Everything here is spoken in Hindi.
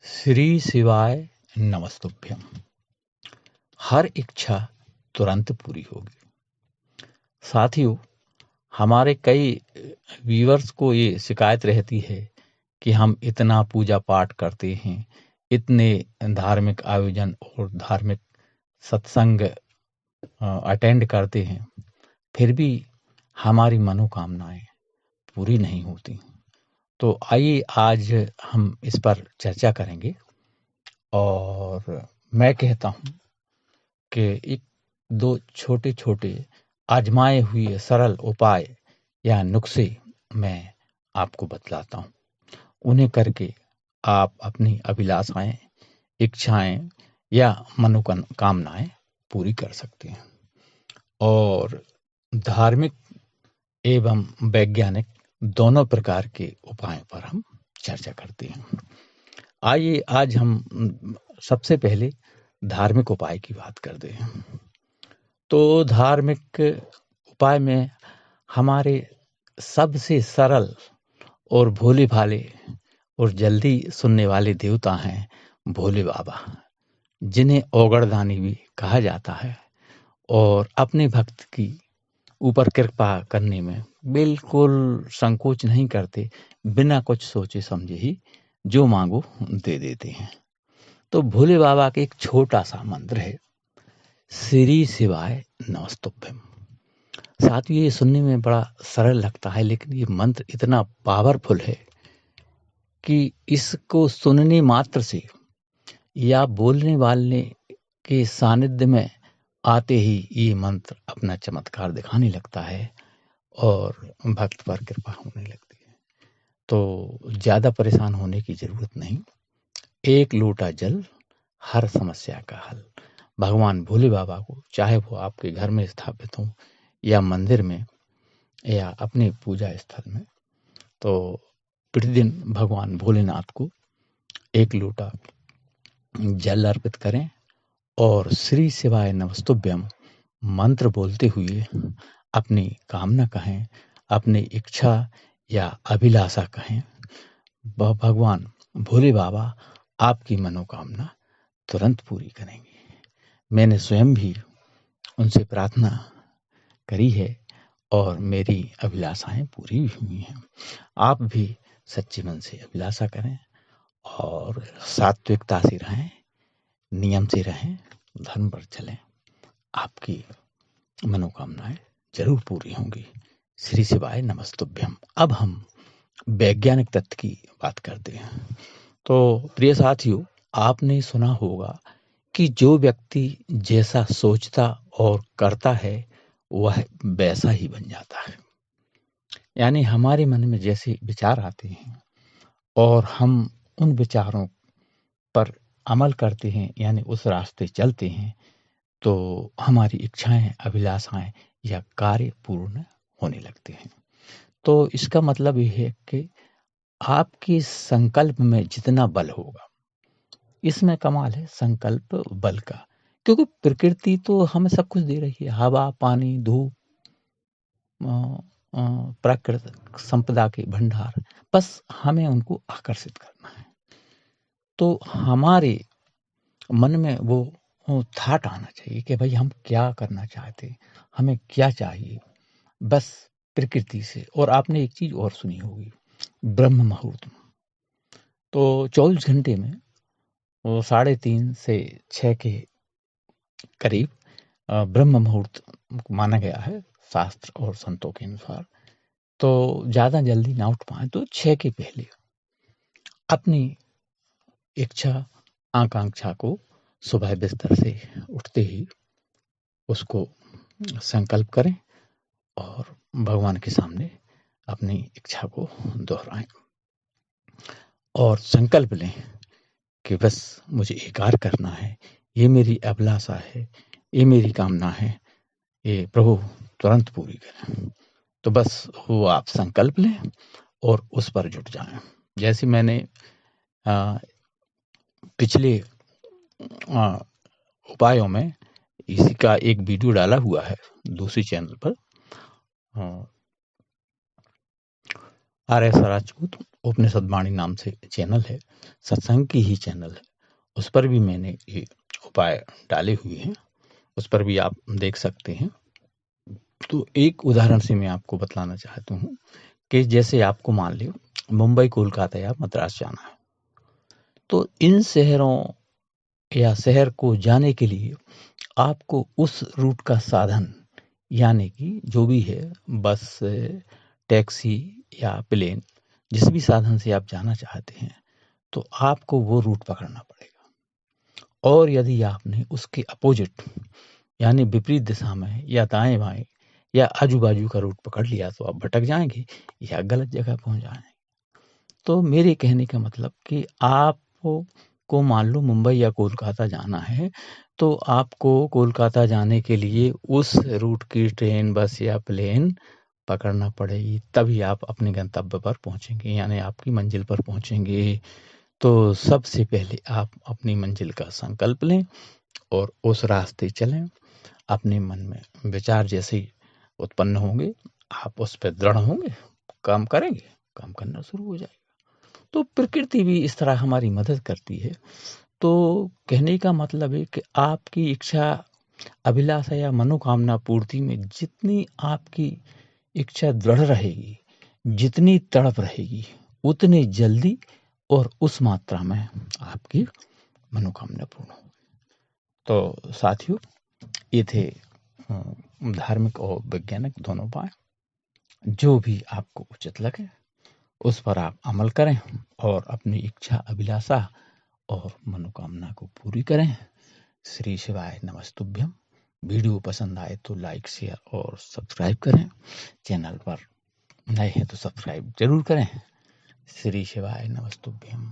श्री शिवाय नमस्तुभ्यम। हर इच्छा तुरंत पूरी होगी। साथियों, हमारे कई व्यूअर्स को ये शिकायत रहती है कि हम इतना पूजा पाठ करते हैं, इतने धार्मिक आयोजन और धार्मिक सत्संग अटेंड करते हैं, फिर भी हमारी मनोकामनाएं पूरी नहीं होती। तो आइए आज हम इस पर चर्चा करेंगे और मैं कहता हूँ कि एक दो छोटे छोटे आजमाए हुए सरल उपाय या नुस्खे मैं आपको बतलाता हूँ। उन्हें करके आप अपनी अभिलाषाएं, इच्छाएं या मनोकामनाएं पूरी कर सकते हैं। और धार्मिक एवं वैज्ञानिक दोनों प्रकार के उपायों पर हम चर्चा करते हैं। आइए आज हम सबसे पहले धार्मिक उपाय की बात करते हैं। तो धार्मिक उपाय में हमारे सबसे सरल और भोले भाले और जल्दी सुनने वाले देवता हैं भोले बाबा, जिन्हें औगड़दानी भी कहा जाता है और अपने भक्त की ऊपर कृपा करने में बिल्कुल संकोच नहीं करते। बिना कुछ सोचे समझे ही जो मांगो दे देते हैं। तो भोले बाबा का एक छोटा सा मंत्र है, श्री शिवाय नमस्तुभ्यम। साथियों, ये सुनने में बड़ा सरल लगता है, लेकिन ये मंत्र इतना पावरफुल है कि इसको सुनने मात्र से या बोलने वाले के सानिध्य में आते ही ये मंत्र अपना चमत्कार दिखाने लगता है और भक्त पर कृपा होने लगती है। तो ज़्यादा परेशान होने की ज़रूरत नहीं। एक लोटा जल, हर समस्या का हल। भगवान भोले बाबा को, चाहे वो आपके घर में स्थापित हो या मंदिर में या अपने पूजा स्थल में, तो प्रतिदिन भगवान भोलेनाथ को एक लोटा जल अर्पित करें और श्री शिवाय नमस्तुभ्यम मंत्र बोलते हुए अपनी कामना कहें, अपनी इच्छा या अभिलाषा कहें। भगवान भोले बाबा आपकी मनोकामना तुरंत पूरी करेंगे। मैंने स्वयं भी उनसे प्रार्थना करी है और मेरी अभिलाषाएं पूरी भी हुई हैं। आप भी सच्चे मन से अभिलाषा करें और सात्विकता से रहें, नियम से रहें, धर्म पर चलें। आपकी मनोकामनाएं जरूर पूरी होंगी। श्री शिवाय नमस्तुभ्यम। अब हम वैज्ञानिक तथ्य की बात करते हैं। तो प्रिय साथियों, आपने सुना होगा कि जो व्यक्ति जैसा सोचता और करता है वह वैसा ही बन जाता है। यानी हमारे मन में जैसे विचार आते हैं और हम उन विचारों पर अमल करते हैं, यानी उस रास्ते चलते हैं, तो हमारी इच्छाएं, अभिलाषाएं या कार्य पूर्ण होने लगते हैं। तो इसका मतलब यह है कि आपके संकल्प में जितना बल होगा, इसमें कमाल है संकल्प बल का। क्योंकि प्रकृति तो हमें सब कुछ दे रही है, हवा, पानी, धूप, प्राकृतिक संपदा के भंडार। बस हमें उनको आकर्षित करना है। तो हमारे मन में वो थाट आना चाहिए कि भाई हम क्या करना चाहते हैं, हमें क्या चाहिए, बस प्रकृति से। और आपने एक चीज और सुनी होगी, ब्रह्म मुहूर्त। तो 24 घंटे में वो 3:30 से 6 के करीब ब्रह्म मुहूर्त माना गया है शास्त्र और संतों के अनुसार। तो ज़्यादा जल्दी ना उठ पाए तो 6 के पहले अपनी इच्छा, आकांक्षा को सुबह बिस्तर से उठते ही उसको संकल्प करें और भगवान के सामने अपनी इच्छा को दोहराएं और संकल्प लें कि बस मुझे ये कार्य करना है, ये मेरी अभिलाषा है, ये मेरी कामना है, ये प्रभु तुरंत पूरी करें। तो बस वो आप संकल्प लें और उस पर जुट जाएं। जैसे मैंने पिछले उपायों में इसी का एक वीडियो डाला हुआ है दूसरी चैनल पर, RS राजपूत, उपनिषद वाणी नाम से चैनल है, सत्संग की ही चैनल है, उस पर भी मैंने ये उपाय डाले हुए हैं, उस पर भी आप देख सकते हैं। तो एक उदाहरण से मैं आपको बतलाना चाहता हूँ कि जैसे आपको मान लो मुंबई, कोलकाता या मद्रास जाना है, तो इन शहरों या शहर को जाने के लिए आपको उस रूट का साधन, यानी कि जो भी है, बस, टैक्सी या प्लेन, जिस भी साधन से आप जाना चाहते हैं, तो आपको वो रूट पकड़ना पड़ेगा। और यदि आपने उसके अपोजिट यानी विपरीत दिशा में या दाएं बाएं या आजू बाजू का रूट पकड़ लिया तो आप भटक जाएंगे या गलत जगह पहुंच जाएंगे। तो मेरे कहने का मतलब कि आपको मान लो मुंबई या कोलकाता जाना है, तो आपको कोलकाता जाने के लिए उस रूट की ट्रेन, बस या प्लेन पकड़ना पड़ेगी, तभी आप अपने गंतव्य पर पहुंचेंगे, यानी आपकी मंजिल पर पहुंचेंगे। तो सबसे पहले आप अपनी मंजिल का संकल्प लें और उस रास्ते चलें। अपने मन में विचार जैसे ही उत्पन्न होंगे, आप उस पर दृढ़ होंगे, काम करेंगे, काम करना शुरू हो जाएगा। तो प्रकृति भी इस तरह हमारी मदद करती है। तो कहने का मतलब है कि आपकी इच्छा, अभिलाषा या मनोकामना पूर्ति में जितनी आपकी इच्छा दृढ़ रहेगी, जितनी तड़प रहेगी, उतनी जल्दी और उस मात्रा में आपकी मनोकामना पूर्ण होगी। तो साथियों, ये थे धार्मिक और वैज्ञानिक दोनों उपाय। जो भी आपको उचित लगे उस पर आप अमल करें और अपनी इच्छा, अभिलाषा और मनोकामना को पूरी करें। श्री शिवाय नमस्तुभ्यम। वीडियो पसंद आए तो लाइक, शेयर और सब्सक्राइब करें। चैनल पर नए हैं तो सब्सक्राइब जरूर करें। श्री शिवाय नमस्तुभ्यम।